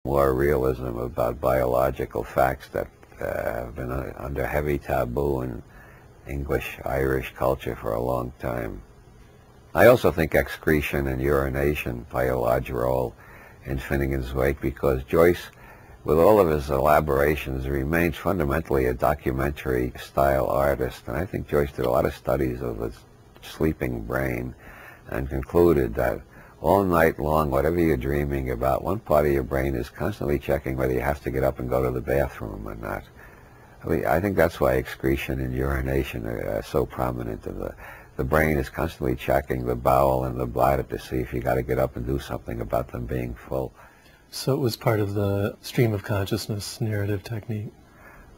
more realism about biological facts that have been under heavy taboo in English, Irish culture for a long time. I also think excretion and urination play a large role in Finnegan's Wake because Joyce, with all of his elaborations, remains fundamentally a documentary-style artist. And I think Joyce did a lot of studies of his sleeping brain and concluded that all night long, whatever you're dreaming about, one part of your brain is constantly checking whether you have to get up and go to the bathroom or not. I mean, I think that's why excretion and urination are so prominent. The brain is constantly checking the bowel and the bladder to see if you got to get up and do something about them being full. So it was part of the stream of consciousness narrative technique.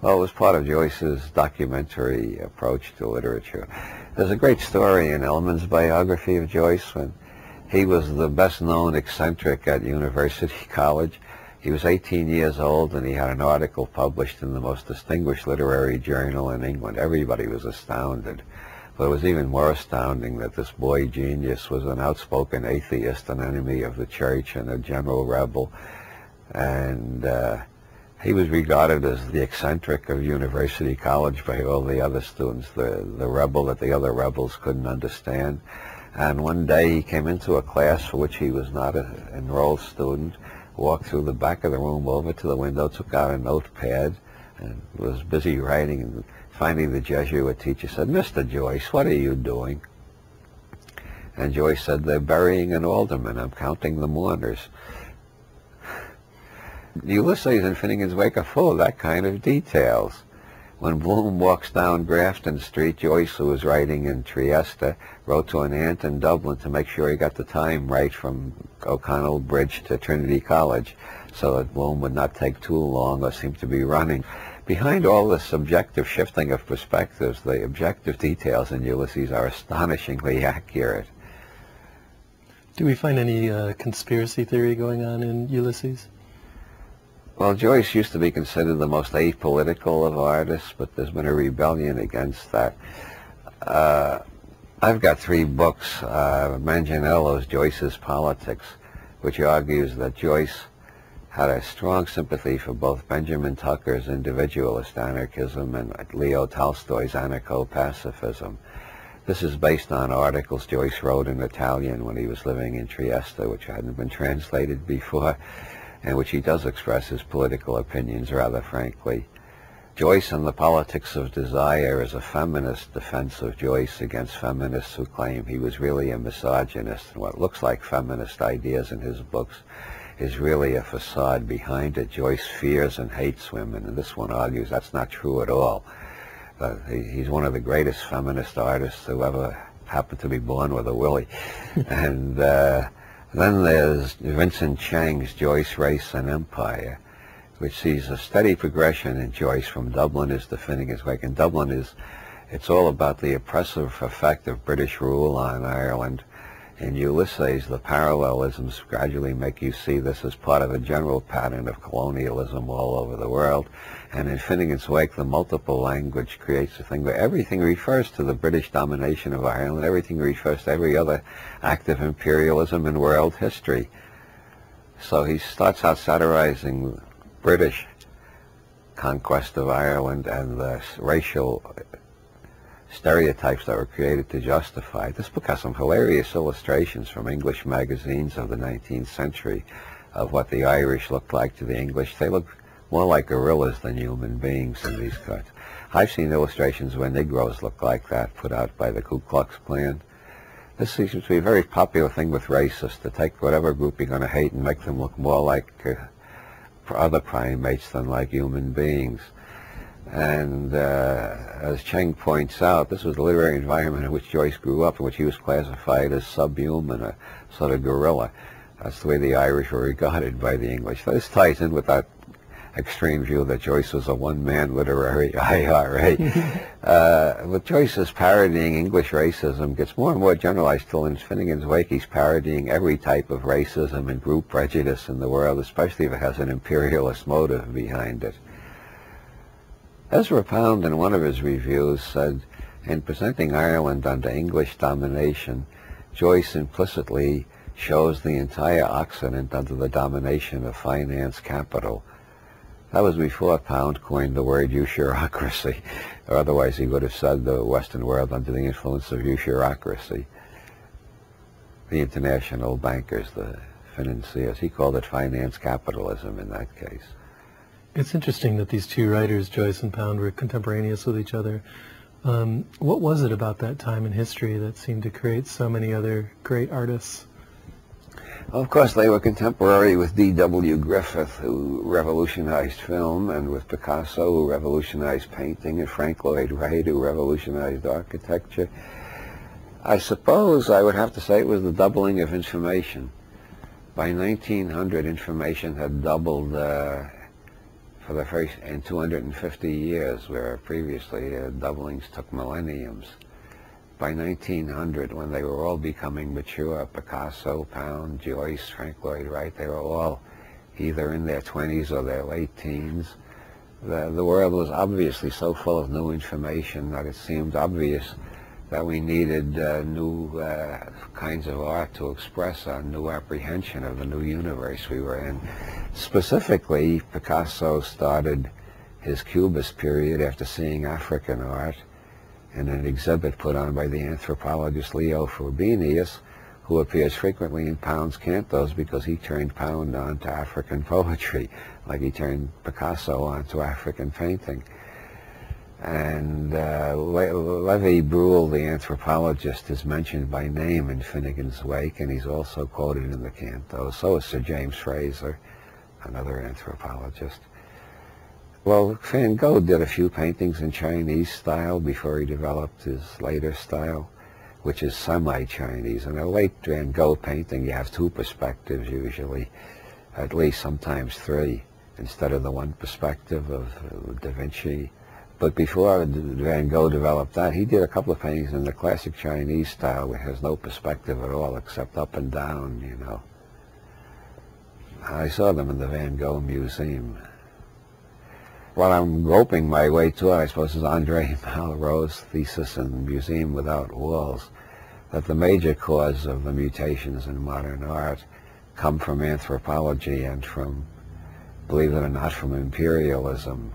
Well, it was part of Joyce's documentary approach to literature. There's a great story in Ellman's biography of Joyce when he was the best-known eccentric at University College. He was 18 years old, and he had an article published in the most distinguished literary journal in England. Everybody was astounded. But it was even more astounding that this boy genius was an outspoken atheist, an enemy of the church, and a general rebel. And he was regarded as the eccentric of University College by all the other students, the rebel that the other rebels couldn't understand. And one day he came into a class for which he was not an enrolled student, walked through the back of the room over to the window, took out a notepad, and was busy writing. And finally the Jesuit teacher said, "Mr. Joyce, what are you doing?" And Joyce said, "They're burying an alderman. I'm counting the mourners." Ulysses and Finnegan's Wake are full of that kind of details. When Bloom walks down Grafton Street, Joyce, who was writing in Trieste, wrote to an aunt in Dublin to make sure he got the time right from O'Connell Bridge to Trinity College so that Bloom would not take too long or seem to be running. Behind all the subjective shifting of perspectives, the objective details in Ulysses are astonishingly accurate. Do we find any conspiracy theory going on in Ulysses? Well, Joyce used to be considered the most apolitical of artists, but there's been a rebellion against that. I've got 3 books, Manganiello's Joyce's Politics, which argues that Joyce had a strong sympathy for both Benjamin Tucker's individualist anarchism and Leo Tolstoy's anarcho-pacifism. This is based on articles Joyce wrote in Italian when he was living in Trieste, which hadn't been translated before, in which he does express his political opinions rather frankly. Joyce and the Politics of Desire is a feminist defense of Joyce against feminists who claim he was really a misogynist, and what looks like feminist ideas in his books is really a facade. Behind it, Joyce fears and hates women, and this one argues that's not true at all. He's one of the greatest feminist artists who ever happened to be born with a willy. And then there's Vincent Chang's Joyce, Race and Empire, which sees a steady progression in Joyce from Dubliners to Finnegan's Wake. And it's all about the oppressive effect of British rule on Ireland. In Ulysses, the parallelisms gradually make you see this as part of a general pattern of colonialism all over the world. And in Finnegan's Wake, the multiple language creates a thing where everything refers to the British domination of Ireland, everything refers to every other act of imperialism in world history. So he starts out satirizing British conquest of Ireland and the racial stereotypes that were created to justify it. This book has some hilarious illustrations from English magazines of the 19th century of what the Irish looked like to the English. They look more like gorillas than human beings in these cuts. I've seen illustrations where Negroes look like that, put out by the Ku Klux Klan. This seems to be a very popular thing with racists, to take whatever group you're going to hate and make them look more like other primates than like human beings. And as Cheng points out, this was the literary environment in which Joyce grew up, in which he was classified as subhuman, a sort of gorilla. That's the way the Irish were regarded by the English. This ties in with that extreme view that Joyce was a one-man literary IRA. But Joyce is parodying English racism, gets more and more generalized till in Finnegan's Wake he's parodying every type of racism and group prejudice in the world, especially if it has an imperialist motive behind it. Ezra Pound, in one of his reviews, said, in presenting Ireland under English domination, Joyce implicitly shows the entire Occident under the domination of finance capital. That was before Pound coined the word usurocracy, or otherwise he would have said the Western world under the influence of usurocracy. The international bankers, the financiers, he called it finance capitalism in that case. It's interesting that these two writers, Joyce and Pound, were contemporaneous with each other. What was it about that time in history that seemed to create so many other great artists? Of course, they were contemporary with D.W. Griffith, who revolutionized film, and with Picasso, who revolutionized painting, and Frank Lloyd Wright, who revolutionized architecture. I suppose I would have to say it was the doubling of information. By 1900, information had doubled for the first in 250 years, where previously doublings took millenniums. By 1900, when they were all becoming mature, Picasso, Pound, Joyce, Frank Lloyd Wright, they were all either in their 20s or their late teens. The world was obviously so full of new information that it seemed obvious that we needed new kinds of art to express our new apprehension of the new universe we were in. Specifically, Picasso started his Cubist period after seeing African art in an exhibit put on by the anthropologist Leo Frobenius, who appears frequently in Pound's cantos because he turned Pound on to African poetry, like he turned Picasso on to African painting. And Levi Bruhl, the anthropologist, is mentioned by name in Finnegan's Wake, and he's also quoted in the cantos. So is Sir James Fraser, another anthropologist. Well, Van Gogh did a few paintings in Chinese style before he developed his later style, which is semi-Chinese. In a late Van Gogh painting, you have two perspectives usually, at least sometimes three, instead of the one perspective of Da Vinci. But before Van Gogh developed that, he did a couple of paintings in the classic Chinese style, which has no perspective at all except up and down, you know. I saw them in the Van Gogh Museum. What I'm groping my way to, I suppose, is Andre Malraux's thesis in Museum Without Walls, that the major cause of the mutations in modern art come from anthropology and from, believe it or not, from imperialism.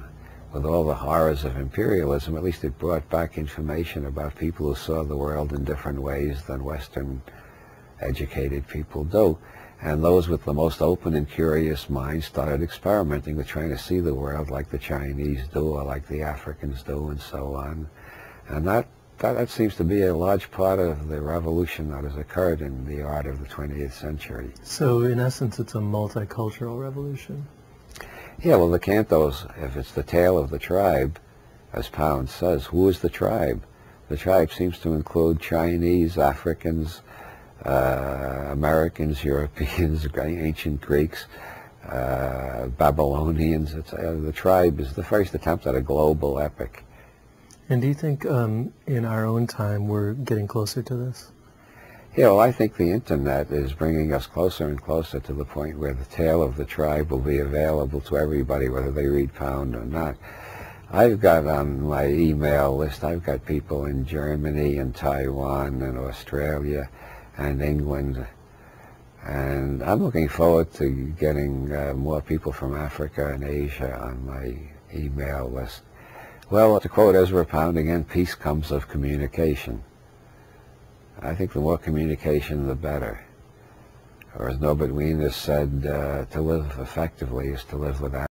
With all the horrors of imperialism, at least it brought back information about people who saw the world in different ways than Western educated people do. And those with the most open and curious minds started experimenting with trying to see the world like the Chinese do or like the Africans do and so on. And that seems to be a large part of the revolution that has occurred in the art of the 20th century. So in essence, it's a multicultural revolution. Yeah, well, the cantos, if it's the tale of the tribe, as Pound says, who is the tribe? The tribe seems to include Chinese, Africans, Americans, Europeans, ancient Greeks, Babylonians. The tribe is the first attempt at a global epic. And do you think in our own time we're getting closer to this? Yeah, well, I think the internet is bringing us closer and closer to the point where the tale of the tribe will be available to everybody, whether they read Pound or not. I've got on my email list, I've got people in Germany and Taiwan and Australia and England, and I'm looking forward to getting more people from Africa and Asia on my email list. Well, to quote Ezra Pound again, peace comes of communication. I think the more communication, the better. Or as Norbert Wiener said, to live effectively is to live without